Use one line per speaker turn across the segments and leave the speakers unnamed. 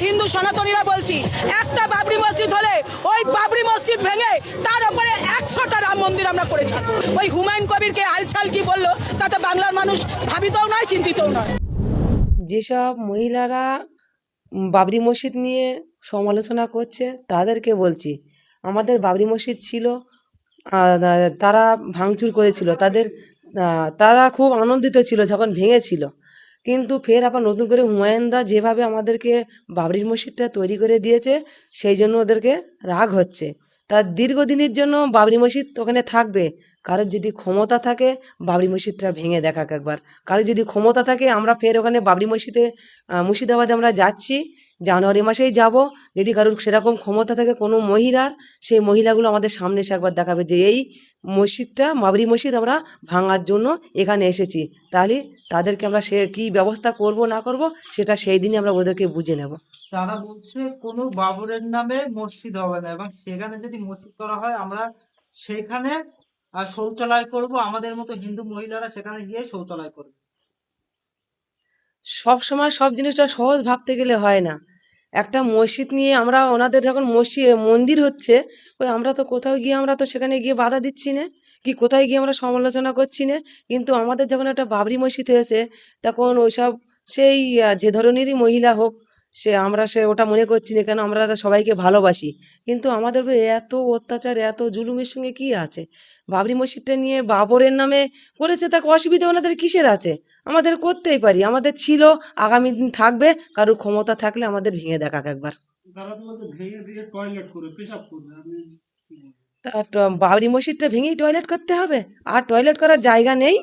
হিন্দু সনাতনীরা বলছি, একটা বাবরি মসজিদ হলে ওই বাবরি মসজিদ ভেঙে তার উপরে 100টা রাম মন্দির আমরা করে ছাড়বো। ওই হুমায়ুন কবিরকে আলছাল কি বললো তাতে বাংলার মানুষ ভাবিতও নয়, চিন্তিতও নয়।
যেসব মহিলারা বাবরি মসজিদ নিয়ে সমালোচনা করছে তাদেরকে বলছি, আমাদের বাবরি মসজিদ ছিল, তারা ভাঙচুর করেছিল, তারা খুব আনন্দিত ছিল যখন ভেঙেছিল। কিন্তু ফের আবার নতুন করে হুমায়ুনদা যেভাবে আমাদেরকে বাবরি মসজিদটা তৈরি করে দিয়েছে, সেই জন্য ওদেরকে রাগ হচ্ছে। তার দীর্ঘদিনের জন্য বাবরি মসজিদ ওখানে থাকবে। কারোর যদি ক্ষমতা থাকে বাবরি মসজিদটা ভেঙে দেখাক একবার। কারোর যদি ক্ষমতা থাকে, আমরা ফের ওখানে বাবরি মসজিদে মুর্শিদাবাদে আমরা যাচ্ছি, জানুয়ারি মাসেই যাব। যদি কারোর সেরকম ক্ষমতা থাকে কোনো মহিলার, সেই মহিলাগুলো আমাদের সামনে এসে একবার দেখাবে যে এই মসজিদটা, বাবরি মসজিদ আমরা ভাঙার জন্য এখানে এসেছি। তাহলে তাদেরকে আমরা সে কী ব্যবস্থা করব না করব সেটা সেই দিনই আমরা ওদেরকে বুঝে নেব।
তারা বলছে কোনো বাবরের নামে মসজিদ হবে না, এবং সেখানে যদি মসজিদ করা হয় আমরা সেখানে শৌচালয় করব, আমাদের মতো হিন্দু মহিলারা সেখানে গিয়ে শৌচালয় করবে।
সব সময় সব জিনিসটা সহজ ভাবতে গেলে হয় না। একটা মসজিদ নিয়ে আমরা ওনাদের যখন মন্দির হচ্ছে, ওই আমরা তো কোথাও গিয়ে আমরা তো সেখানে গিয়ে বাধা দিচ্ছি না, কি কোথায় গিয়ে আমরা সমালোচনা করছি না। কিন্তু আমাদের যখন একটা বাবরি মসজিদ হয়েছে, তখন ওইসব সেই যে ধরনেরই মহিলা হোক, সে ওটা মনে করছি না, কেন আমরা তো সবাইকে ভালোবাসি। কিন্তু আমাদের উপরে এত অত্যাচার, এত জুলুমের সঙ্গে কি আছে? বাবরি মসজিদটা নিয়ে বাবরের নামে করেছে, তাকে অসুবিধা ওনাদের কিসের আছে? আমাদের করতেই পারি, আমাদের ছিল, আগামী দিন থাকবে। কারোর ক্ষমতা থাকলে আমাদের ভেঙে দেখাক একবার।
তারা তো বলছে ভেঙে দিয়ে টয়লেট করবে, পেশাব করবে। আপনি কি বলবেন?
তা বাবরি মসজিদটা ভেঙেই টয়লেট করতে হবে? আর টয়লেট করার জায়গা নেই?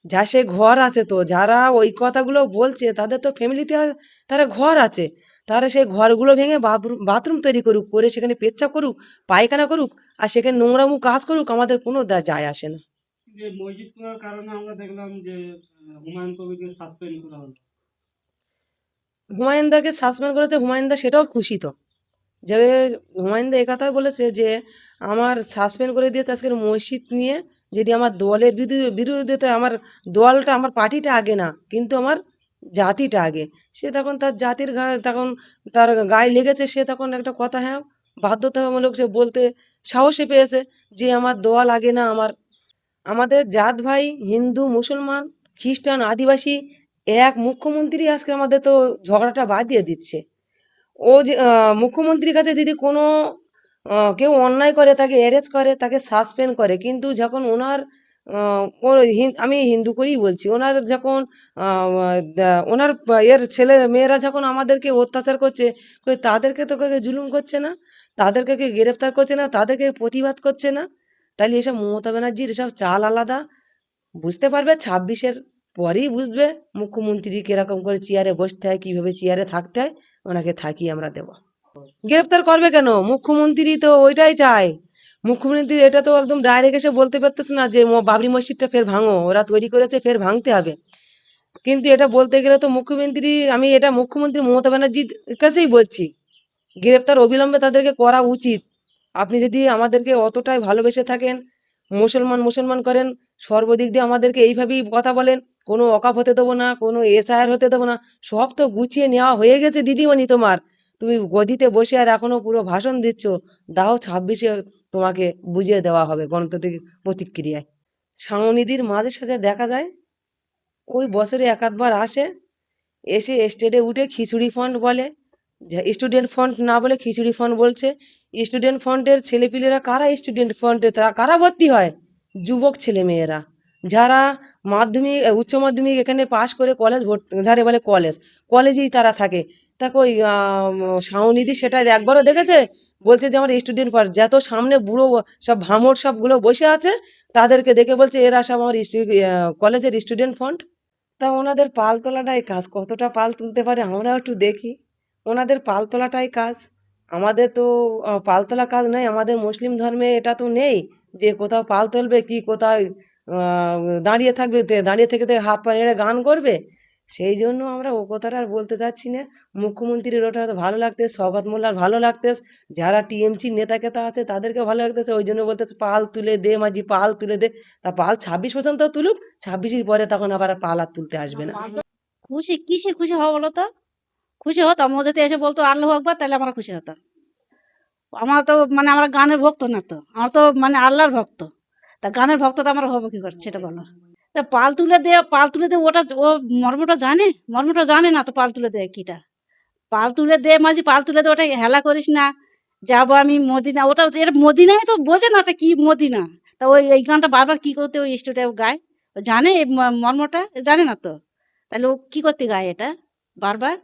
যা সে ঘর আছে, তো যারা ওই কথাগুলো বলছে তাদের তো ফ্যামিলিতে তারা ঘর আছে, তারা সেই ঘরগুলো ভেঙে বাথরুম তৈরি করুক, করে সেখানে পেচ্ছাপ করুক, পায়খানা করুক, আর সেখানে নোংরামু কাজ করুক, আমাদের কোনো যায় আসে না।
যে মসজিদ করার কারণে আমরা দেখলাম যে হুমায়ুন কবিরকে সাসপেন্ড করা হলো।
হুমায়ুনদাকে সাসপেন্ড করেছে, হুমায়ুনদা সেটাও খুশি তো, যে হুমায়ুনদা একথাই বলেছে যে আমার সাসপেন্ড করে দিয়েছে আজকের মসজিদ নিয়ে। যদি আমার দলের বিরুদ্ধে, আমার দলটা, আমার পার্টিটা আগে না, কিন্তু আমার জাতিটা আগে। সে তখন তার জাতির তখন তার গায়ে লেগেছে, সে তখন একটা কথা, হ্যাঁ, বাধ্যতামূলক সে বলতে সাহসে পেয়েছে যে আমার দল আগে না, আমাদের জাত ভাই হিন্দু, মুসলমান, খ্রিস্টান, আদিবাসী এক মুখ্যমন্ত্রী আজকে আমাদের তো ঝগড়াটা বাঁধিয়ে দিচ্ছে। ও যে মুখ্যমন্ত্রীর কাছে যদি কোনো কেউ অন্যায় করে, তাকে অ্যারেস্ট করে, তাকে সাসপেন্ড করে, কিন্তু যখন ওনার আমি হিন্দু করেই বলছি, ওনার যখন ওনার এর ছেলে মেয়েরা যখন আমাদেরকে অত্যাচার করছে, তাদেরকে তো কেউ জুলুম করছে না, তাদেরকে কেউ গ্রেপ্তার করছে না, তাদেরকে প্রতিবাদ করছে না। তাহলে এসব মমতা ব্যানার্জির এসব চাল আলাদা। বুঝতে পারবে 26-এর পরেই বুঝবে মুখ্যমন্ত্রী কিরকম করে চেয়ারে বসতে হয়, কীভাবে চেয়ারে থাকতে হয়। ওনাকে থাকিয়ে আমরা দেবো। গ্রেফতার করবে কেন? মুখ্যমন্ত্রী তো ওইটাই চায়। মুখ্যমন্ত্রী এটা তো একদম ডাইরেক্ট এসে বলতে পারতেছে না যে বাবরি মসজিদটা ফের ভাঙো, ওরা তৈরি করেছে, ফের ভাঙতে হবে। কিন্তু এটা বলতে গেলে তো আমি এটা মুখ্যমন্ত্রী মমতা ব্যানার্জির কাছেই বলছি, গ্রেফতার অবিলম্বে তাদেরকে করা উচিত। আপনি যদি আমাদেরকে অতটাই ভালোবেসে থাকেন, মুসলমান মুসলমান করেন, সর্বদিক দিয়ে আমাদেরকে এইভাবেই কথা বলেন, কোনো অকাপ হতে দেবো না, কোনো এসআইআর হতে দেবো না, সব তো গুছিয়ে নেওয়া হয়ে গেছে দিদিমণি তোমার। তুমি গদিতে বসে আর এখনো পুরো ভাষণ দিচ্ছ। দাও 26-এ তোমাকে বুঝিয়ে দেওয়া হবে গণতান্ত্রিক প্রতিক্রিয়ায়। সাংনিধির মাঝে সাঝে দেখা যায় ওই বছরে এক আধবার আসে, এসে স্টেজে উঠে খিচুড়ি ফান্ড বলে, স্টুডেন্ট ফান্ড না বলে খিচুড়ি ফান্ড বলছে। স্টুডেন্ট ফান্ডের ছেলেপিলেরা কারা? স্টুডেন্ট ফান্ডে তারা কারা ভর্তি হয়? যুবক ছেলেমেয়েরা, যারা মাধ্যমিক উচ্চ মাধ্যমিক এখানে পাশ করে কলেজ যারে বলে কলেজেই তারা থাকে। তাকে ওই সাউনিধি সেটা একবারও দেখেছে? বলছে যে আমার স্টুডেন্ট ফান্ড, যত সামনে বুড়ো সব ভামর সবগুলো বসে আছে, তাদেরকে দেখে বলছে এরা সব আমার কলেজের স্টুডেন্ট ফান্ড। তা ওনাদের পাল তোলাটাই কাজ, কতটা পাল তুলতে পারে আমরাও একটু দেখি। ওনাদের পাল তোলাটাই কাজ, আমাদের তো পাল তোলা কাজ নয়। আমাদের মুসলিম ধর্মে এটা তো নেই যে কোথাও পাল তুলবে, কি কোথায় দাঁড়িয়ে থাকবে, দাঁড়িয়ে থেকে থেকে হাত পা নেড়ে গান করবে। সেই জন্য আমরা ও কথাটা আর বলতে চাচ্ছি না। মুখ্যমন্ত্রীর ওটা হয়তো ভালো লাগতেছে, শওকত মোল্লার ভালো লাগতেছে, যারা টিএমসি নেতা কেতা আছে তাদেরকে ভালো লাগতেছে, ওই জন্য বলতেছে পাল তুলে দে মাঝি, পাল তুলে দে। তা পাল 26 পর্যন্ত তুলুক, 26-এর পরে তখন আবার পাল আর তুলতে আসবে না।
খুশি কিসে খুশি হওয়া বলো তো? খুশি হতাম। ও যদি এসে বলতো আল্লাহু আকবার, তাহলে আমরা খুশি হতাম। আমরা তো মানে আমরা গানের ভক্ত না তো, আমরা তো মানে আল্লাহর ভক্ত। তা গানের ভক্ত তো আমরা হবো কি করে সেটা বলো? তা পাল তুলে দিয়ে ওটা ও মর্মটা জানে? মর্মটা জানে না তো পাল তুলে দেয় কিটা। পাল তুলে দে মাঝি, পাল তুলে দে, ওটা হেলা করিস না। যাবো আমি মদিনা, ওটা এর মদিনায় তো বোঝে না ওটা কি মদিনা। তা ওই এই গানটা বারবার কি করতে ওই স্টুডিও গায়? ও জানে এই মর্মটা? জানে না তো। তাহলে ও কি করতে গায় এটা বারবার?